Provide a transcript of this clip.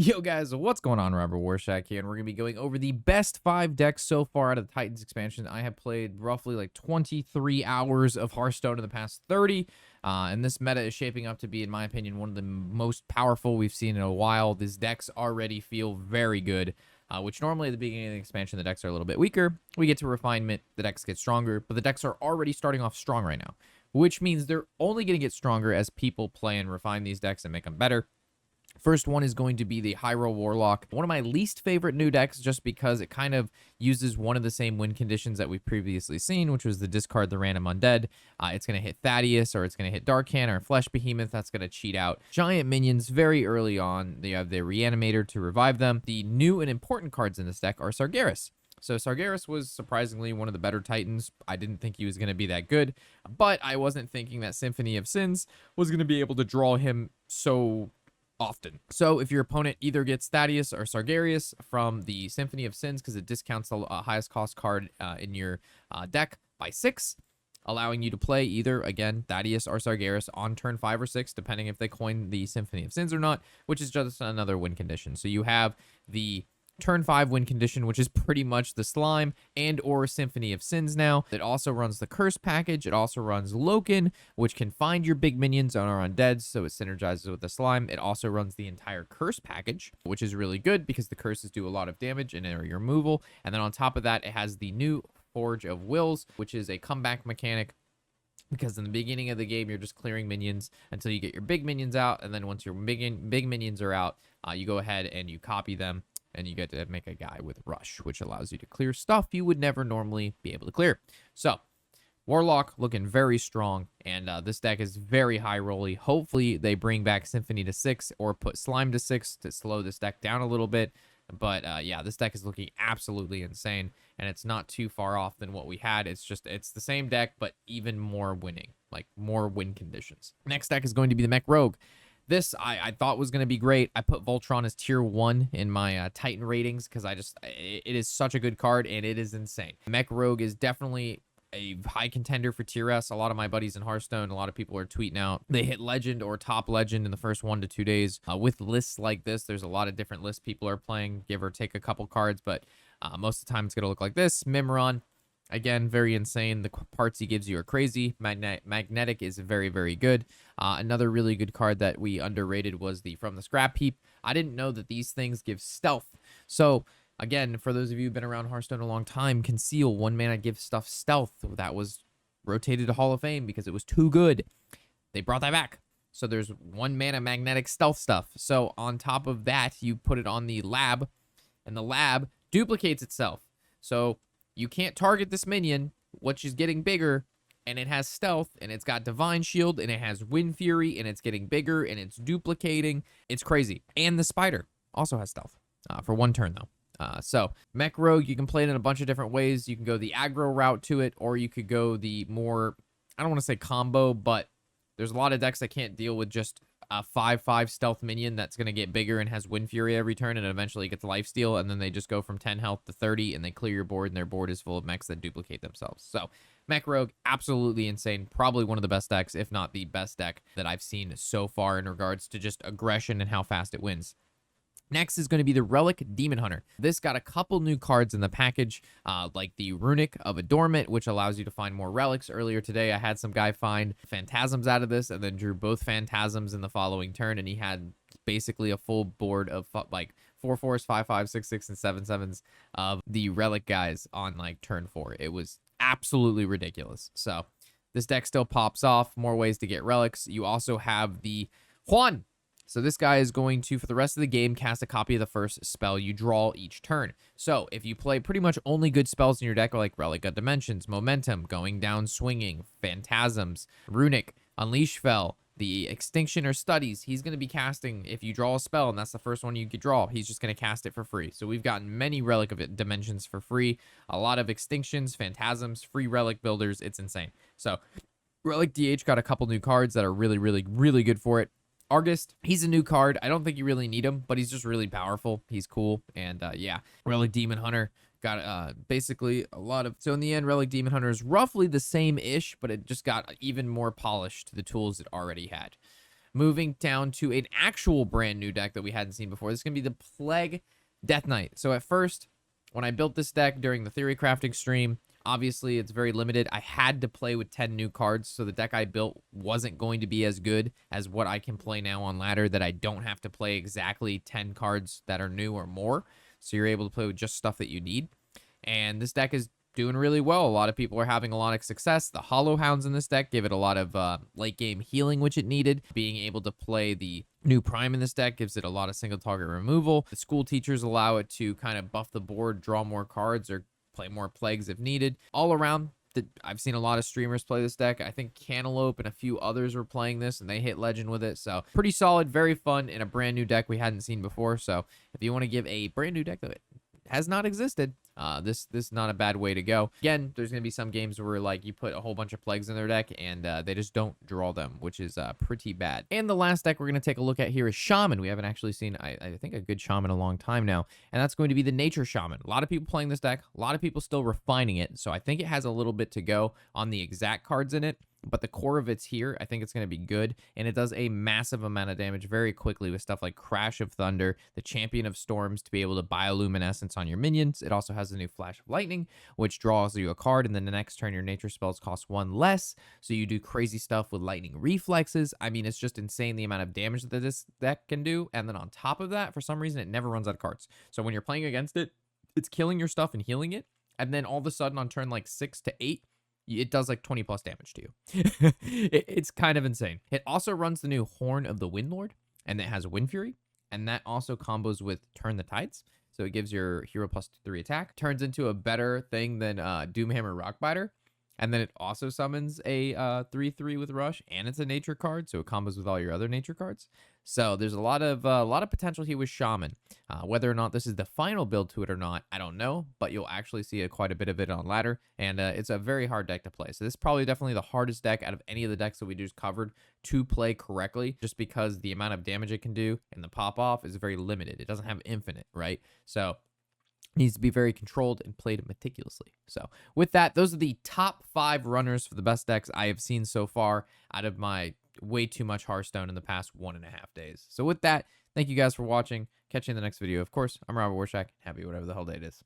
Yo guys, what's going on? Robert Warshack here, and we're going to be going over the best 5 decks so far out of the Titans expansion. I have played roughly like 23 hours of Hearthstone in the past 30, and this meta is shaping up to be, in my opinion, one of the most powerful we've seen in a while. These decks already feel very good, which normally at the beginning of the expansion, the decks are a little bit weaker. We get to refinement, the decks get stronger, but the decks are already starting off strong right now, which means they're only going to get stronger as people play and refine these decks and make them better. First one is going to be the Hyrule Warlock, one of my least favorite new decks just because it kind of uses one of the same win conditions that we've previously seen, which was the discard the random undead. It's going to hit Thaddeus, or it's going to hit Darkhan or Flesh Behemoth. That's going to cheat out giant minions very early on. They have the Reanimator to revive them. The new and important cards in this deck are Sargeras. So Sargeras was surprisingly one of the better Titans. I didn't think he was going to be that good, but I wasn't thinking that Symphony of Sins was going to be able to draw him so often. So if your opponent either gets Thaddeus or Sargeras from the Symphony of Sins, because it discounts the highest cost card in your deck by 6, allowing you to play either, again, Thaddeus or Sargeras on turn 5 or 6, depending if they coin the Symphony of Sins or not, which is just another win condition. So you have the turn 5 win condition, which is pretty much the slime and or Symphony of Sins now. It also runs the curse package. It also runs Loken, which can find your big minions on our undeads, so it synergizes with the slime. It also runs the entire curse package, which is really good because the curses do a lot of damage and are your removal. And then on top of that, it has the new Forge of Wills, which is a comeback mechanic, because in the beginning of the game, you're just clearing minions until you get your big minions out. And then once your big minions are out, you go ahead and you copy them, and you get to make a guy with Rush, which allows you to clear stuff you would never normally be able to clear. So, Warlock looking very strong, and this deck is very high rolly. Hopefully, they bring back Symphony to 6 or put Slime to 6 to slow this deck down a little bit. But yeah, this deck is looking absolutely insane, and it's not too far off than what we had. It's the same deck, but even more winning, like more win conditions. Next deck is going to be the Mech Rogue. This I thought was going to be great. I put Voltron as tier 1 in my Titan ratings because it is such a good card, and it is insane. Mech Rogue is definitely a high contender for tier S. A lot of my buddies in Hearthstone, a lot of people are tweeting out they hit legend or top legend in the first 1 to 2 days. With lists like this, there's a lot of different lists people are playing, give or take a couple cards, but most of the time it's going to look like this. Mimron, again, very insane. The parts he gives you are crazy. Magnetic is very, very good. Another really good card that we underrated was the From the Scrap Heap. I didn't know that these things give stealth. So, again, for those of you who've been around Hearthstone a long time, Conceal, 1 mana gives stuff stealth. That was rotated to Hall of Fame because it was too good. They brought that back. So there's 1 mana magnetic stealth stuff. So on top of that, you put it on the lab, and the lab duplicates itself. So you can't target this minion, which is getting bigger, and it has stealth, and it's got Divine Shield, and it has Wind Fury, and it's getting bigger, and it's duplicating. It's crazy. And the Spider also has stealth for 1 turn, though. So, Mech Rogue, you can play it in a bunch of different ways. You can go the aggro route to it, or you could go the more, I don't want to say combo, but there's a lot of decks that can't deal with just a 5/5 stealth minion that's going to get bigger and has Wind Fury every turn, and eventually gets lifesteal, and then they just go from 10 health to 30, and they clear your board, and their board is full of mechs that duplicate themselves. So, Mech Rogue, absolutely insane. Probably one of the best decks, if not the best deck that I've seen so far in regards to just aggression and how fast it wins. Next is going to be the Relic Demon Hunter. This got a couple new cards in the package, like the Runic of Adornment, which allows you to find more relics. Earlier today, I had some guy find Phantasms out of this, and then drew both Phantasms in the following turn, and he had basically a full board of like 4/4s, 5/5s, 6/6, and 7/7s of the Relic guys on like turn 4. It was absolutely ridiculous. So this deck still pops off. More ways to get relics. You also have the Juan. So this guy is going to, for the rest of the game, cast a copy of the first spell you draw each turn. So if you play pretty much only good spells in your deck, like Relic of Dimensions, Momentum, Going Down Swinging, Phantasms, Runic, Unleash Fel, the Extinction or Studies, he's going to be casting, if you draw a spell, and that's the first one you could draw, he's just going to cast it for free. So we've gotten many Relic of Dimensions for free, a lot of Extinctions, Phantasms, free Relic builders. It's insane. So Relic DH got a couple new cards that are really, really, really good for it. Argist, he's a new card. I don't think you really need him, but he's just really powerful. He's cool. And yeah, Relic Demon Hunter got basically a lot of... So in the end, Relic Demon Hunter is roughly the same-ish, but it just got even more polished to the tools it already had. moving down to an actual brand new deck that we hadn't seen before. This is going to be the Plague Death Knight. So at first, when I built this deck during the theory crafting stream, obviously it's very limited. I had to play with 10 new cards, so the deck I built wasn't going to be as good as what I can play now on ladder, that I don't have to play exactly 10 cards that are new or more. So you're able to play with just stuff that you need. And this deck is doing really well. A lot of people are having a lot of success. The Hollow Hounds in this deck give it a lot of late game healing, which it needed. Being able to play the new Prime in this deck gives it a lot of single target removal. The School Teachers allow it to kind of buff the board, draw more cards, or play more plagues if needed. All around, I've seen a lot of streamers play this deck. I think Cantaloupe and a few others were playing this, and they hit Legend with it. So pretty solid, very fun, in a brand new deck we hadn't seen before. So if you want to give a brand new deck that has not existed, this is not a bad way to go. Again, there's going to be some games where like you put a whole bunch of plagues in their deck and they just don't draw them, which is pretty bad. And the last deck we're going to take a look at here is Shaman. We haven't actually seen, I think, a good Shaman in a long time now, and that's going to be the Nature Shaman. A lot of people playing this deck, a lot of people still refining it, so I think it has a little bit to go on the exact cards in it. But the core of it's here. I think it's going to be good, and it does a massive amount of damage very quickly with stuff like Crash of Thunder, the Champion of Storms to be able to bioluminescence on your minions. It also has a new Flash of Lightning, which draws you a card, and then the next turn your nature spells cost 1 less, so you do crazy stuff with lightning reflexes. I mean, it's just insane the amount of damage that this deck can do, and then on top of that, for some reason, it never runs out of cards. So when you're playing against it, it's killing your stuff and healing it, and then all of a sudden on turn like 6 to 8, it does like 20 plus damage to you. It's kind of insane. It also runs the new Horn of the Windlord, and it has Wind Fury, and that also combos with Turn the Tides. So it gives your hero +3 attack. Turns into a better thing than Doomhammer Rockbiter. And then it also summons a 3/3 with Rush, and it's a nature card, so it combos with all your other nature cards. So there's a lot of potential here with Shaman. Whether or not this is the final build to it or not, I don't know, but you'll actually see quite a bit of it on ladder, and it's a very hard deck to play. So this is probably definitely the hardest deck out of any of the decks that we just covered to play correctly, just because the amount of damage it can do and the pop off is very limited. It doesn't have infinite, right? So needs to be very controlled and played meticulously. So with that, those are the top 5 runners for the best decks I have seen so far out of my way too much Hearthstone in the past 1.5 days. So with that, thank you guys for watching. Catch you in the next video. Of course, I'm Robert Warshack. Happy whatever the hell day it is.